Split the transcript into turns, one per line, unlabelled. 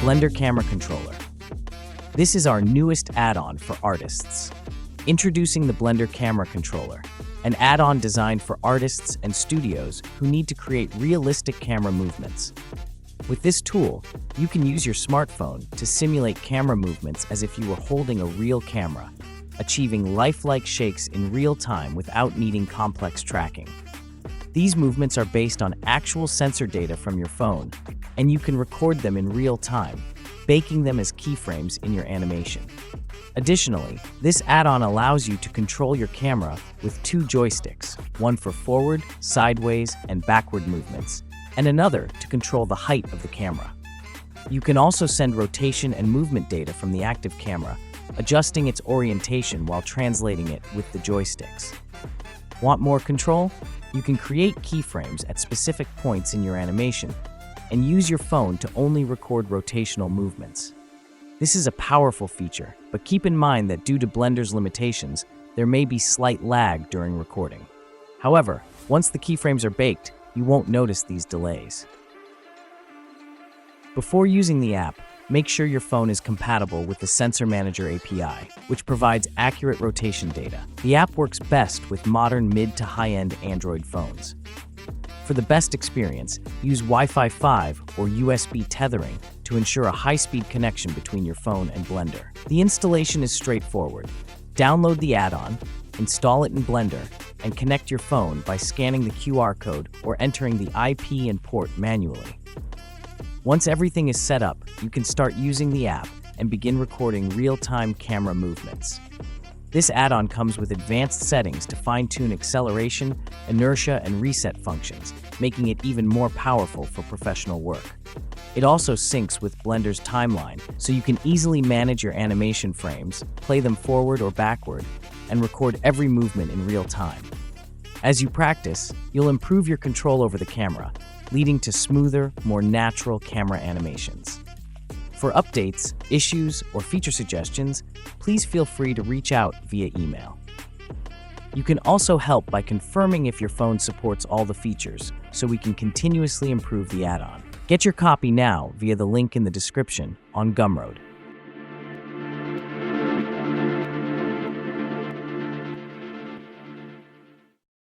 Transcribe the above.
Blender Camera Controller. This is our newest add-on for artists. Introducing the Blender Camera Controller, an add-on designed for artists and studios who need to create realistic camera movements. With this tool, you can use your smartphone to simulate camera movements as if you were holding a real camera, achieving lifelike shakes in real time without needing complex tracking. These movements are based on actual sensor data from your phone, and you can record them in real time, baking them as keyframes in your animation. Additionally, this add-on allows you to control your camera with two joysticks, one for forward, sideways, and backward movements, and another to control the height of the camera. You can also send rotation and movement data from the active camera, adjusting its orientation while translating it with the joysticks. Want more control? You can create keyframes at specific points in your animation and use your phone to only record rotational movements. This is a powerful feature, but keep in mind that due to Blender's limitations, there may be slight lag during recording. However, once the keyframes are baked, you won't notice these delays. Before using the app, make sure your phone is compatible with the Sensor Manager API, which provides accurate rotation data. The app works best with modern mid to high-end Android phones. For the best experience, use Wi-Fi 5 or USB tethering to ensure a high-speed connection between your phone and Blender. The installation is straightforward. Download the add-on, install it in Blender, and connect your phone by scanning the QR code or entering the IP and port manually. Once everything is set up, you can start using the app and begin recording real-time camera movements. This add-on comes with advanced settings to fine-tune acceleration, inertia, and reset functions, making it even more powerful for professional work. It also syncs with Blender's timeline, so you can easily manage your animation frames, play them forward or backward, and record every movement in real time. As you practice, you'll improve your control over the camera, leading to smoother, more natural camera animations. For updates, issues, or feature suggestions, please feel free to reach out via email. You can also help by confirming if your phone supports all the features, so we can continuously improve the add-on. Get your copy now via the link in the description on Gumroad.